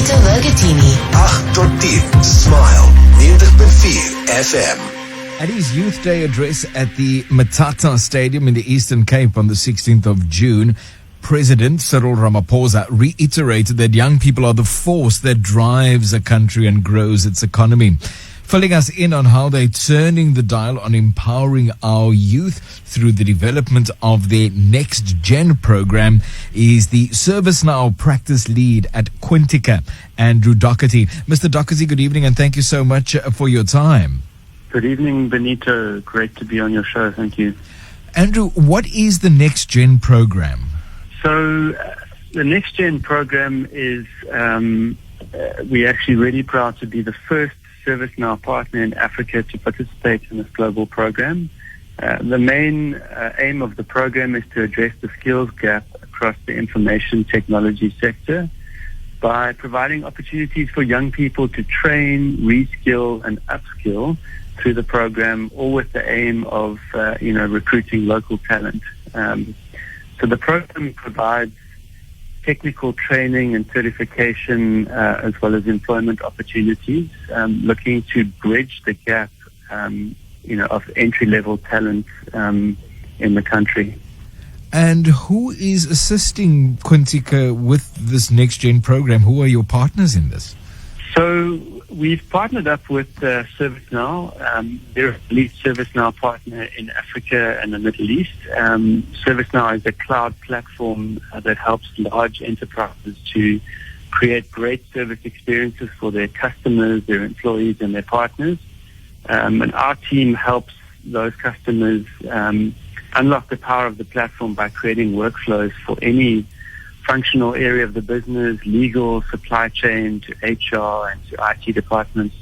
Benito Vergotine. 8 tot 10, Smile 90.4 FM. At his Youth Day address at the Matata Stadium in the Eastern Cape on the 16th of June, President Cyril Ramaphosa reiterated that young people are the force that drives a country and grows its economy. Filling us in on how they're turning the dial on empowering our youth through the development of their NextGen program is the ServiceNow practice lead at Quintica, Andrew Doherty. Mr. Doherty, good evening and thank you so much for your time. Good evening, Benito. Great to be on your show. Thank you. Andrew, what is the NextGen program? So the NextGen program is, we're actually really proud to be the first ServiceNow partner in Africa to participate in this global program. The main aim of the program is to address the skills gap across the information technology sector by providing opportunities for young people to train, reskill, and upskill through the program, all with the aim of recruiting local talent. So the program provides technical training and certification as well as employment opportunities, looking to bridge the gap of entry-level talent in the country. And who is assisting Quintica with this NextGen program? Who are your partners in this? So we've partnered up with ServiceNow. They're a lead ServiceNow partner in Africa and the Middle East. ServiceNow is a cloud platform that helps large enterprises to create great service experiences for their customers, their employees, and their partners. And our team helps those customers unlock the power of the platform by creating workflows for any functional area of the business, legal, supply chain, to HR and to IT departments.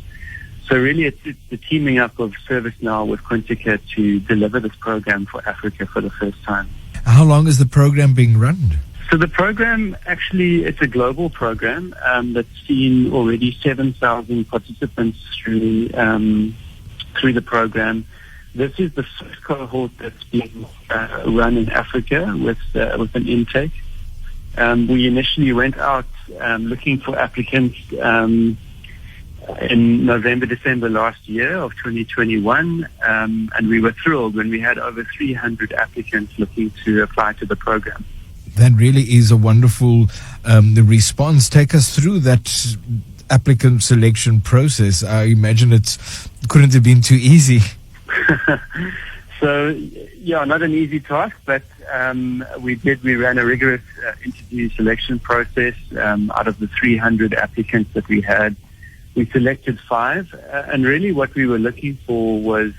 So really it's the teaming up of ServiceNow with Quintica to deliver this program for Africa for the first time. How long is the program being run? So the program, actually, it's a global program that's seen already 7,000 participants through the program. This is the first cohort that's being run in Africa with an intake. We initially went out looking for applicants in November, December last year of 2021, and we were thrilled when we had over 300 applicants looking to apply to the program. That really is a wonderful response. Take us through that applicant selection process. I imagine it couldn't have been too easy. So, yeah, not an easy task, but we ran a rigorous interview selection process. Out of the 300 applicants that we had, we selected 5. And really what we were looking for was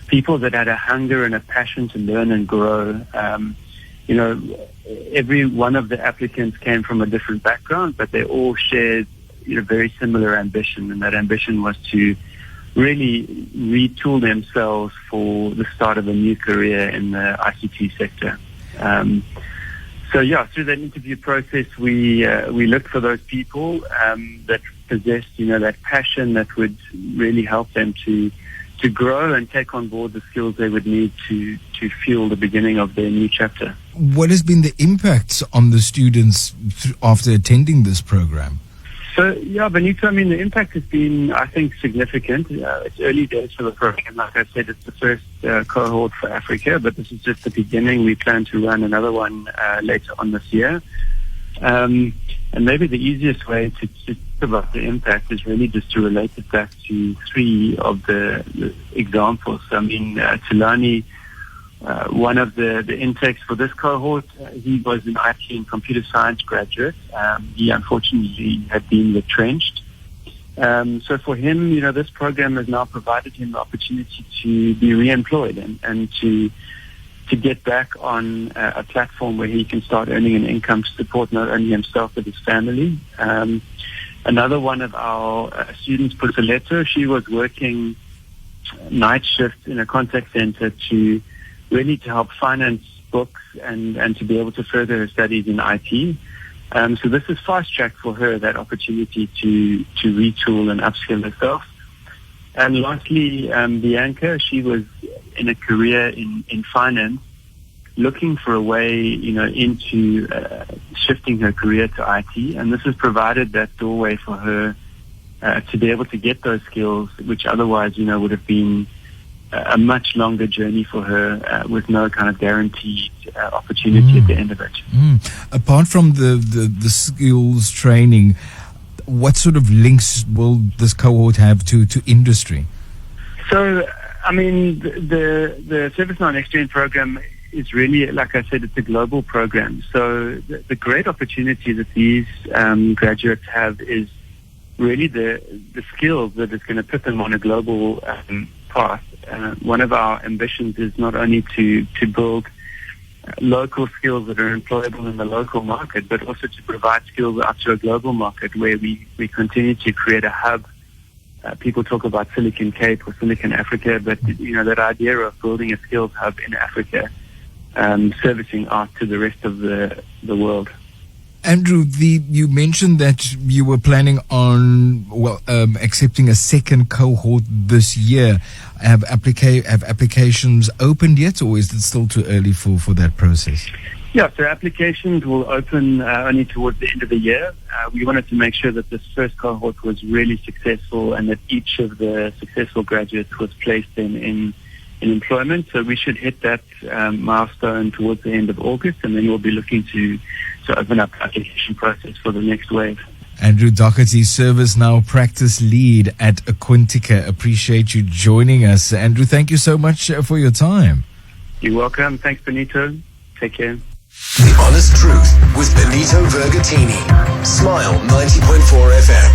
people that had a hunger and a passion to learn and grow. Every one of the applicants came from a different background, but they all shared very similar ambition. And that ambition was to really retool themselves for the start of a new career in the ICT sector. Through that interview process, we looked for those people that possessed, that passion that would really help them to grow and take on board the skills they would need to fuel the beginning of their new chapter. What has been the impact on the students after attending this program? So, Benito, the impact has been, I think, significant. It's early days for the program. Like I said, it's the first cohort for Africa, but this is just the beginning. We plan to run another one later on this year. And maybe the easiest way to talk about the impact is really just to relate it back to 3 of the examples. Tulani, one of the intakes for this cohort, he was an IT and computer science graduate. He unfortunately had been retrenched. So for him, this program has now provided him the opportunity to be re-employed and to get back on a platform where he can start earning an income to support not only himself but his family. Another one of our students, Pusaletto, she was working night shifts in a contact center to help finance books and to be able to further her studies in IT. So this is fast-tracked for her, that opportunity to retool and upskill herself. And lastly, Bianca, she was in a career in finance looking for a way, into shifting her career to IT, and this has provided that doorway for her to be able to get those skills, which otherwise, would have been a much longer journey for her with no kind of guaranteed opportunity at the end of it. Apart from the skills training, what sort of links will this cohort have to industry? So, I mean, the ServiceNow NextGen program is really, like I said, it's a global program. So the great opportunity that these graduates have is really the skills that is going to put them on a global path. One of our ambitions is not only to build local skills that are employable in the local market, but also to provide skills out to a global market where we continue to create a hub. People talk about Silicon Cape or Silicon Africa, but that idea of building a skills hub in Africa, servicing out to the rest of the world. Andrew, you mentioned that you were planning on accepting a second cohort this year. Have applications opened yet, or is it still too early for that process? Yeah, so applications will open only towards the end of the year. We wanted to make sure that this first cohort was really successful and that each of the successful graduates was placed in employment. So we should hit that milestone towards the end of August, and then we'll be looking to open up the application process for the next wave. Andrew Doherty, ServiceNow Practice Lead at Quintica. Appreciate you joining us. Andrew, thank you so much for your time. You're welcome. Thanks, Benito. Take care. The Honest Truth with Benito Vergotine. Smile 90.4 FM.